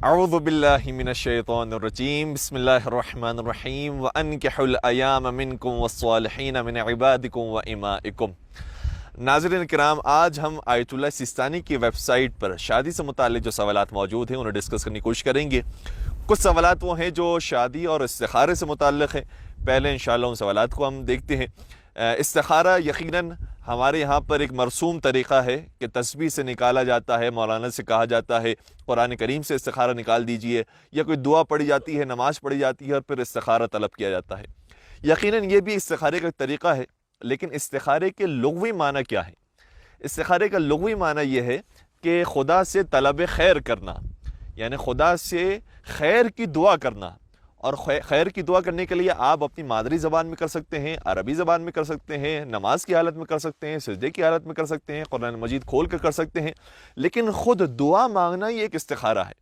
اعوذ باللہ من الشیطان الرجیم بسم اللہ الرحمن الرحیم وانکحوا الایام منکم والصالحین من عبادکم وامائکم۔ ناظرین کرام، آج ہم آیت اللہ سیستانی کی ویب سائٹ پر شادی سے متعلق جو سوالات موجود ہیں انہیں ڈسکس کرنے کی کوشش کریں گے۔ کچھ سوالات وہ ہیں جو شادی اور استخارے سے متعلق ہیں۔ پہلے انشاءاللہ ان سوالات کو ہم دیکھتے ہیں۔ استخارہ یقیناً ہمارے یہاں پر ایک مرسوم طریقہ ہے کہ تسبیح سے نکالا جاتا ہے، مولانا سے کہا جاتا ہے قرآن کریم سے استخارہ نکال دیجئے، یا کوئی دعا پڑھی جاتی ہے، نماز پڑھی جاتی ہے اور پھر استخارہ طلب کیا جاتا ہے۔ یقیناً یہ بھی استخارے کا طریقہ ہے، لیکن استخارے کے لغوی معنی کیا ہے؟ استخارے کا لغوی معنی یہ ہے کہ خدا سے طلب خیر کرنا، یعنی خدا سے خیر کی دعا کرنا۔ اور خیر کی دعا کرنے کے لیے آپ اپنی مادری زبان میں کر سکتے ہیں، عربی زبان میں کر سکتے ہیں، نماز کی حالت میں کر سکتے ہیں، سجدے کی حالت میں کر سکتے ہیں، قرآن مجید کھول کر سکتے ہیں، لیکن خود دعا مانگنا یہ ایک استخارہ ہے۔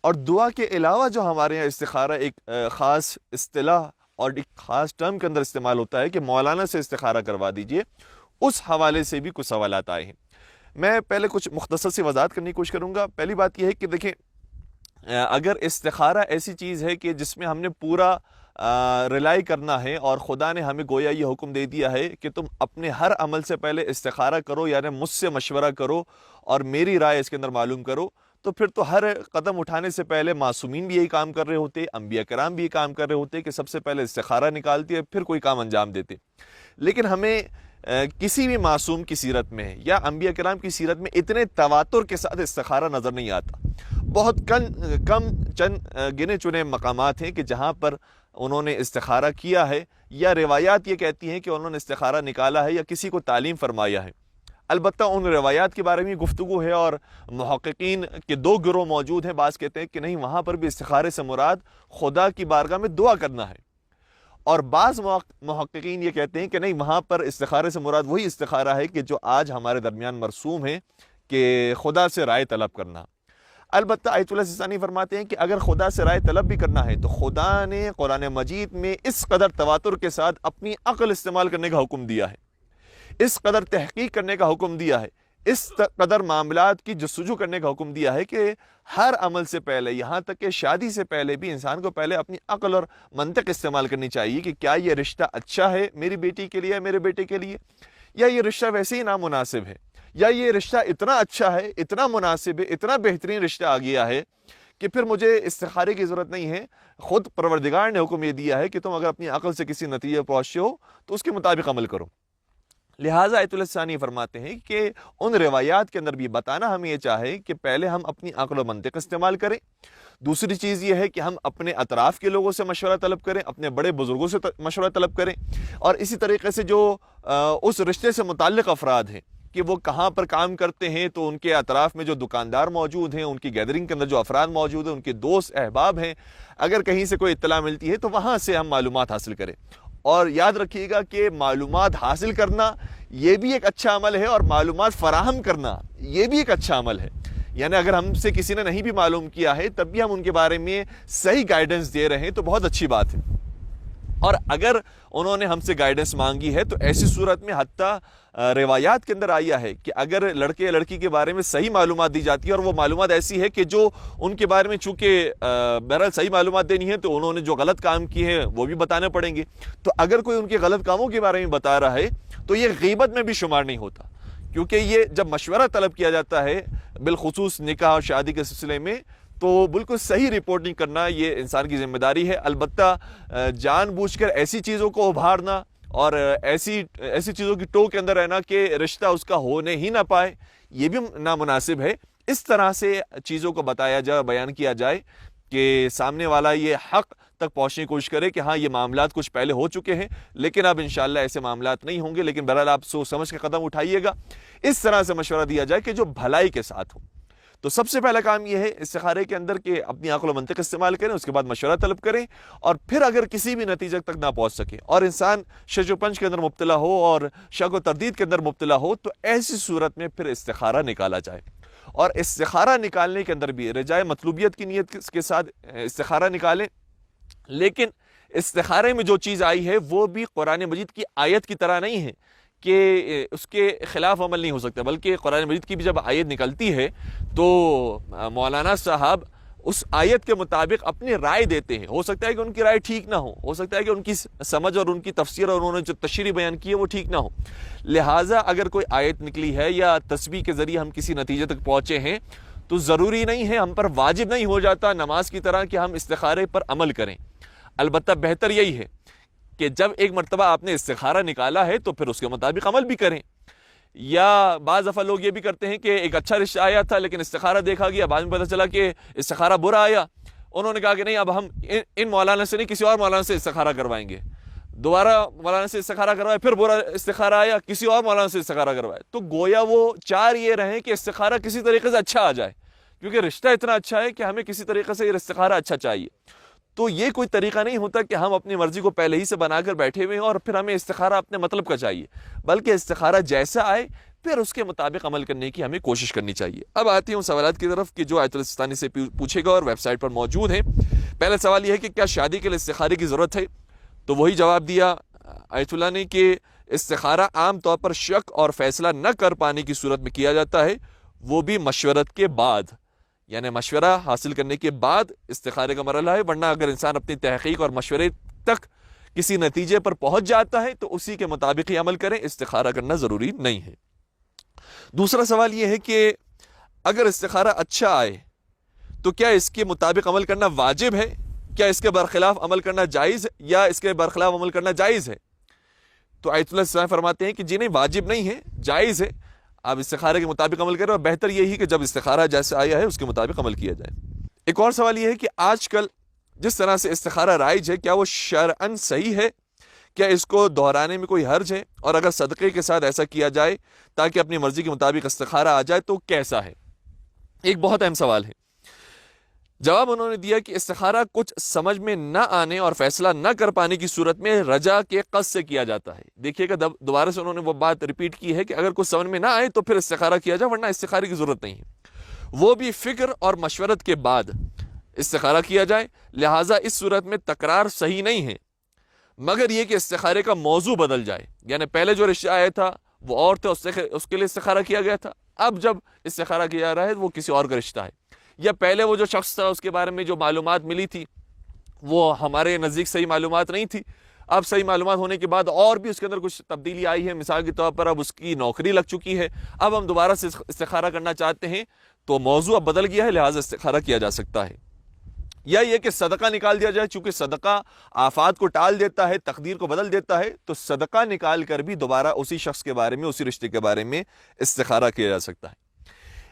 اور دعا کے علاوہ جو ہمارے یہاں استخارہ ایک خاص اصطلاح اور ایک خاص ٹرم کے اندر استعمال ہوتا ہے کہ مولانا سے استخارہ کروا دیجئے، اس حوالے سے بھی کچھ سوالات آئے ہیں۔ میں پہلے کچھ مختصر سی وضاحت کرنے کی کوشش کروں گا۔ پہلی بات یہ ہے کہ دیکھیں، اگر استخارہ ایسی چیز ہے کہ جس میں ہم نے پورا ریلائی کرنا ہے اور خدا نے ہمیں گویا یہ حکم دے دیا ہے کہ تم اپنے ہر عمل سے پہلے استخارہ کرو، یعنی مجھ سے مشورہ کرو اور میری رائے اس کے اندر معلوم کرو، تو پھر تو ہر قدم اٹھانے سے پہلے معصومین بھی یہی کام کر رہے ہوتے، انبیاء کرام بھی یہ کام کر رہے ہوتے کہ سب سے پہلے استخارہ نکالتے ہیں پھر کوئی کام انجام دیتے۔ لیکن ہمیں کسی بھی معصوم کی سیرت میں یا انبیاء کرام کی سیرت میں اتنے تواتر کے ساتھ استخارہ نظر نہیں آتا۔ بہت کم چند گنے چنے مقامات ہیں کہ جہاں پر انہوں نے استخارہ کیا ہے، یا روایات یہ کہتی ہیں کہ انہوں نے استخارہ نکالا ہے یا کسی کو تعلیم فرمایا ہے۔ البتہ ان روایات کے بارے میں گفتگو ہے، اور محققین کے دو گروہ موجود ہیں۔ بعض کہتے ہیں کہ نہیں، وہاں پر بھی استخارے سے مراد خدا کی بارگاہ میں دعا کرنا ہے، اور بعض محققین یہ کہتے ہیں کہ نہیں، وہاں پر استخارے سے مراد وہی استخارہ ہے کہ جو آج ہمارے درمیان مرسوم ہے کہ خدا سے رائے طلب کرنا۔ البتہ آیت اللہ سیستانی فرماتے ہیں کہ اگر خدا سے رائے طلب بھی کرنا ہے تو خدا نے قرآن مجید میں اس قدر تواتر کے ساتھ اپنی عقل استعمال کرنے کا حکم دیا ہے، اس قدر تحقیق کرنے کا حکم دیا ہے، اس قدر معاملات کی جستجو کرنے کا حکم دیا ہے کہ ہر عمل سے پہلے، یہاں تک کہ شادی سے پہلے بھی انسان کو پہلے اپنی عقل اور منطق استعمال کرنی چاہیے کہ کیا یہ رشتہ اچھا ہے میری بیٹی کے لیے، میرے بیٹے کے لیے، یا یہ رشتہ ویسے ہی نامناسب ہے، یا یہ رشتہ اتنا اچھا ہے، اتنا مناسب ہے، اتنا بہترین رشتہ آ گیا ہے کہ پھر مجھے استخارے کی ضرورت نہیں ہے۔ خود پروردگار نے حکم یہ دیا ہے کہ تم اگر اپنی عقل سے کسی نتیجے پہنچے ہو تو اس کے مطابق عمل کرو۔ لہٰذا آیت اللہ ثانی فرماتے ہیں کہ ان روایات کے اندر بھی بتانا ہمیں یہ چاہے کہ پہلے ہم اپنی عقل و منطق استعمال کریں۔ دوسری چیز یہ ہے کہ ہم اپنے اطراف کے لوگوں سے مشورہ طلب کریں، اپنے بڑے بزرگوں سے مشورہ طلب کریں، اور اسی طریقے سے جو اس رشتے سے متعلق افراد ہیں کہ وہ کہاں پر کام کرتے ہیں، تو ان کے اطراف میں جو دکاندار موجود ہیں، ان کی گیدرنگ کے اندر جو افراد موجود ہیں، ان کے دوست احباب ہیں، اگر کہیں سے کوئی اطلاع ملتی ہے تو وہاں سے ہم معلومات حاصل کریں۔ اور یاد رکھیے گا کہ معلومات حاصل کرنا یہ بھی ایک اچھا عمل ہے، اور معلومات فراہم کرنا یہ بھی ایک اچھا عمل ہے۔ یعنی اگر ہم سے کسی نے نہیں بھی معلوم کیا ہے تب بھی ہم ان کے بارے میں صحیح گائیڈنس دے رہے ہیں تو بہت اچھی بات ہے۔ اور اگر انہوں نے ہم سے گائیڈنس مانگی ہے تو ایسی صورت میں حتیٰ روایات کے اندر آیا ہے کہ اگر لڑکے یا لڑکی کے بارے میں صحیح معلومات دی جاتی ہے، اور وہ معلومات ایسی ہے کہ جو ان کے بارے میں چونکہ بہرحال صحیح معلومات دینی ہے تو انہوں نے جو غلط کام کیے ہیں وہ بھی بتانے پڑیں گے، تو اگر کوئی ان کے غلط کاموں کے بارے میں بتا رہا ہے تو یہ غیبت میں بھی شمار نہیں ہوتا، کیونکہ یہ جب مشورہ طلب کیا جاتا ہے بالخصوص نکاح اور شادی کے سلسلے میں، تو بالکل صحیح رپورٹنگ کرنا یہ انسان کی ذمہ داری ہے۔ البتہ جان بوجھ کر ایسی چیزوں کو ابھارنا اور ایسی چیزوں کی ٹو کے اندر رہنا کہ رشتہ اس کا ہونے ہی نہ پائے، یہ بھی نامناسب ہے۔ اس طرح سے چیزوں کو بتایا جائے، بیان کیا جائے کہ سامنے والا یہ حق تک پہنچنے کی کوشش کرے کہ ہاں یہ معاملات کچھ پہلے ہو چکے ہیں لیکن اب انشاءاللہ ایسے معاملات نہیں ہوں گے، لیکن بہرحال آپ سوچ سمجھ کے قدم اٹھائیے گا۔ اس طرح سے مشورہ دیا جائے کہ جو بھلائی کے ساتھ ہو۔ تو سب سے پہلا کام یہ ہے استخارے کے اندر کہ اپنی عقل و منطق استعمال کریں، اس کے بعد مشورہ طلب کریں، اور پھر اگر کسی بھی نتیجے تک نہ پہنچ سکے اور انسان شک و پنج کے اندر مبتلا ہو اور شک و تردید کے اندر مبتلا ہو تو ایسی صورت میں پھر استخارہ نکالا جائے۔ اور استخارہ نکالنے کے اندر بھی رجائے مطلوبیت کی نیت کے ساتھ استخارہ نکالیں، لیکن استخارے میں جو چیز آئی ہے وہ بھی قرآن مجید کی آیت کی طرح نہیں ہے کہ اس کے خلاف عمل نہیں ہو سکتا، بلکہ قرآن مجید کی بھی جب آیت نکلتی ہے تو مولانا صاحب اس آیت کے مطابق اپنی رائے دیتے ہیں. ہو سکتا ہے کہ ان کی رائے ٹھیک نہ ہو سکتا ہے کہ ان کی سمجھ اور ان کی تفسیر اور انہوں نے جو تشریح بیان کی ہے وہ ٹھیک نہ ہو. لہٰذا اگر کوئی آیت نکلی ہے یا تسبیح کے ذریعے ہم کسی نتیجے تک پہنچے ہیں تو ضروری نہیں ہے, ہم پر واجب نہیں ہو جاتا نماز کی طرح کہ ہم استخارے پر عمل کریں. البتہ بہتر یہی ہے کہ جب ایک مرتبہ آپ نے استخارہ نکالا ہے تو پھر اس کے مطابق عمل بھی کریں. یا بعض دفعہ لوگ یہ بھی کرتے ہیں کہ ایک اچھا رشتہ آیا تھا لیکن استخارہ دیکھا گیا, بعد میں پتہ چلا کہ استخارہ برا آیا, انہوں نے کہا کہ نہیں اب ہم ان مولانا سے نہیں کسی اور مولانا سے استخارہ کروائیں گے. دوبارہ مولانا سے استخارہ کروائے, پھر برا استخارہ آیا, کسی اور مولانا سے استخارہ کروائے. تو گویا وہ چار یہ رہیں کہ استخارہ کسی طریقے سے اچھا آ جائے, کیونکہ رشتہ اتنا اچھا ہے کہ ہمیں کسی طریقے سے یہ استخارہ اچھا چاہیے. تو یہ کوئی طریقہ نہیں ہوتا کہ ہم اپنی مرضی کو پہلے ہی سے بنا کر بیٹھے ہوئے ہیں اور پھر ہمیں استخارہ اپنے مطلب کا چاہیے, بلکہ استخارہ جیسا آئے پھر اس کے مطابق عمل کرنے کی ہمیں کوشش کرنی چاہیے. اب آتی ہوں سوالات کی طرف کہ جو آیت السستانی سے پوچھے گا اور ویب سائٹ پر موجود ہیں. پہلا سوال یہ ہے کہ کیا شادی کے لیے استخارے کی ضرورت ہے؟ تو وہی جواب دیا آیت اللہ نے کہ استخارہ عام طور پر شک اور فیصلہ نہ کر پانے کی صورت میں کیا جاتا ہے, وہ بھی مشورت کے بعد, یعنی مشورہ حاصل کرنے کے بعد استخارے کا مرحلہ ہے. ورنہ اگر انسان اپنی تحقیق اور مشورے تک کسی نتیجے پر پہنچ جاتا ہے تو اسی کے مطابق ہی عمل کریں, استخارہ کرنا ضروری نہیں ہے. دوسرا سوال یہ ہے کہ اگر استخارہ اچھا آئے تو کیا اس کے مطابق عمل کرنا واجب ہے؟ کیا اس کے برخلاف عمل کرنا جائز ہے یا اس کے برخلاف عمل کرنا جائز ہے؟ تو آیت اللہ السلام فرماتے ہیں کہ جنہیں واجب نہیں ہے, جائز ہے, آپ استخارے کے مطابق عمل کریں, اور بہتر یہی کہ جب استخارہ جیسے آیا ہے اس کے مطابق عمل کیا جائے. ایک اور سوال یہ ہے کہ آج کل جس طرح سے استخارہ رائج ہے کیا وہ شرعاً صحیح ہے؟ کیا اس کو دہرانے میں کوئی حرج ہے؟ اور اگر صدقے کے ساتھ ایسا کیا جائے تاکہ اپنی مرضی کے مطابق استخارہ آ جائے تو کیسا ہے؟ ایک بہت اہم سوال ہے. جواب انہوں نے دیا کہ استخارہ کچھ سمجھ میں نہ آنے اور فیصلہ نہ کر پانے کی صورت میں رجا کے قصد سے کیا جاتا ہے. دیکھیے گا دوبارہ سے انہوں نے وہ بات ریپیٹ کی ہے کہ اگر کچھ سمجھ میں نہ آئے تو پھر استخارہ کیا جائے, ورنہ استخارے کی ضرورت نہیں ہے, وہ بھی فکر اور مشورت کے بعد استخارہ کیا جائے. لہٰذا اس صورت میں تکرار صحیح نہیں ہے, مگر یہ کہ استخارے کا موضوع بدل جائے, یعنی پہلے جو رشتہ آیا تھا وہ اور تھا, اس کے لیے استخارہ کیا گیا تھا, اب جب استخارہ کیا جا رہا ہے وہ کسی اور کا رشتہ ہے, یا پہلے وہ جو شخص تھا اس کے بارے میں جو معلومات ملی تھی وہ ہمارے نزدیک صحیح معلومات نہیں تھی, اب صحیح معلومات ہونے کے بعد اور بھی اس کے اندر کچھ تبدیلی آئی ہے. مثال کے طور پر اب اس کی نوکری لگ چکی ہے, اب ہم دوبارہ سے استخارہ کرنا چاہتے ہیں تو موضوع اب بدل گیا ہے, لہٰذا استخارہ کیا جا سکتا ہے. یا یہ کہ صدقہ نکال دیا جائے, چونکہ صدقہ آفات کو ٹال دیتا ہے, تقدیر کو بدل دیتا ہے, تو صدقہ نکال کر بھی دوبارہ اسی شخص کے بارے میں, اسی رشتے کے بارے میں استخارہ کیا جا سکتا ہے.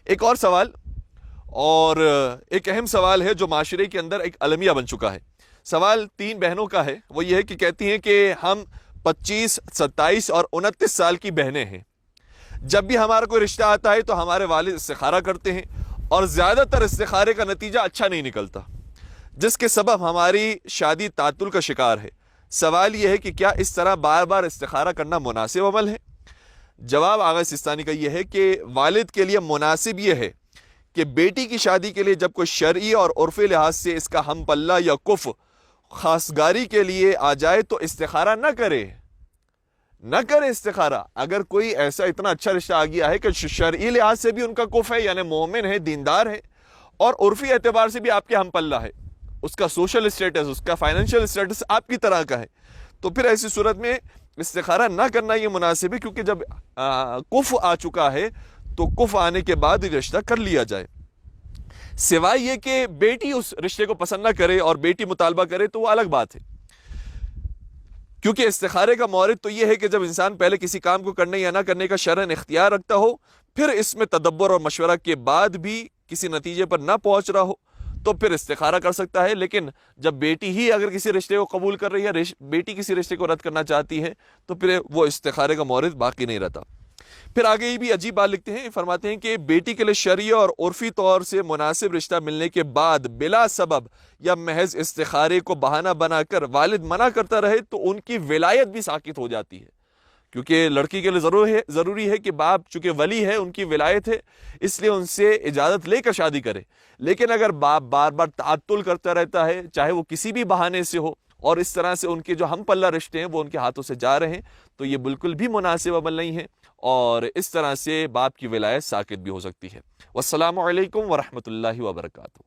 ایک اور سوال, اور ایک اہم سوال ہے جو معاشرے کے اندر ایک المیہ بن چکا ہے. سوال 3 بہنوں کا ہے, وہ یہ ہے کہ کہتی ہیں کہ ہم 25, 27 اور 29 سال کی بہنیں ہیں. جب بھی ہمارا کوئی رشتہ آتا ہے تو ہمارے والد استخارہ کرتے ہیں اور زیادہ تر استخارے کا نتیجہ اچھا نہیں نکلتا, جس کے سبب ہماری شادی تعطل کا شکار ہے. سوال یہ ہے کہ کیا اس طرح بار بار استخارہ کرنا مناسب عمل ہے؟ جواب آغا سستانی کا یہ ہے کہ والد کے لیے مناسب یہ ہے کہ بیٹی کی شادی کے لیے جب کوئی شرعی اور عرفی لحاظ سے اس کا ہم پلہ یا کف خاصگاری کے لیے آ جائے تو استخارہ نہ کرے استخارہ. اگر کوئی ایسا اتنا اچھا رشتہ آ گیا ہے کہ شرعی لحاظ سے بھی ان کا کف ہے, یعنی مومن ہے, دیندار ہے, اور عرفی اعتبار سے بھی آپ کے ہم پلہ ہے, اس کا سوشل اسٹیٹس, اس کا فائنینشیل اسٹیٹس آپ کی طرح کا ہے, تو پھر ایسی صورت میں استخارہ نہ کرنا یہ مناسب ہے, کیونکہ جب کف آ چکا ہے تو کف آنے کے بعد ہی رشتہ کر لیا جائے. سوائے یہ کہ بیٹی اس رشتے کو پسند نہ کرے اور بیٹی مطالبہ کرے تو وہ الگ بات ہے, کیونکہ استخارے کا مورد تو یہ ہے کہ جب انسان پہلے کسی کام کو کرنے یا نہ کرنے کا شرعاً اختیار رکھتا ہو, پھر اس میں تدبر اور مشورہ کے بعد بھی کسی نتیجے پر نہ پہنچ رہا ہو تو پھر استخارہ کر سکتا ہے. لیکن جب بیٹی ہی اگر کسی رشتے کو قبول کر رہی ہے, بیٹی کسی رشتے کو رد کرنا چاہتی ہے, تو پھر وہ استخارے کا مورد باقی نہیں رہتا. پھر آگے یہ بھی عجیب بات لکھتے ہیں, فرماتے ہیں کہ بیٹی کے لیے شرعی اور عرفی طور سے مناسب رشتہ ملنے کے بعد بلا سبب یا محض استخارے کو بہانہ بنا کر والد منع کرتا رہے تو ان کی ولایت بھی ساقط ہو جاتی ہے, کیونکہ لڑکی کے لیے ضروری ہے کہ باپ چونکہ ولی ہے, ان کی ولایت ہے, اس لیے ان سے اجازت لے کر شادی کرے. لیکن اگر باپ بار بار تعطل کرتا رہتا ہے, چاہے وہ کسی بھی بہانے سے ہو, اور اس طرح سے ان کے جو ہم پلہ رشتے ہیں وہ ان کے ہاتھوں سے جا رہے ہیں, تو یہ بالکل بھی مناسب عمل نہیں ہے, اور اس طرح سے باپ کی ولایت ساقط بھی ہو سکتی ہے. والسلام علیکم ورحمۃ اللہ وبرکاتہ.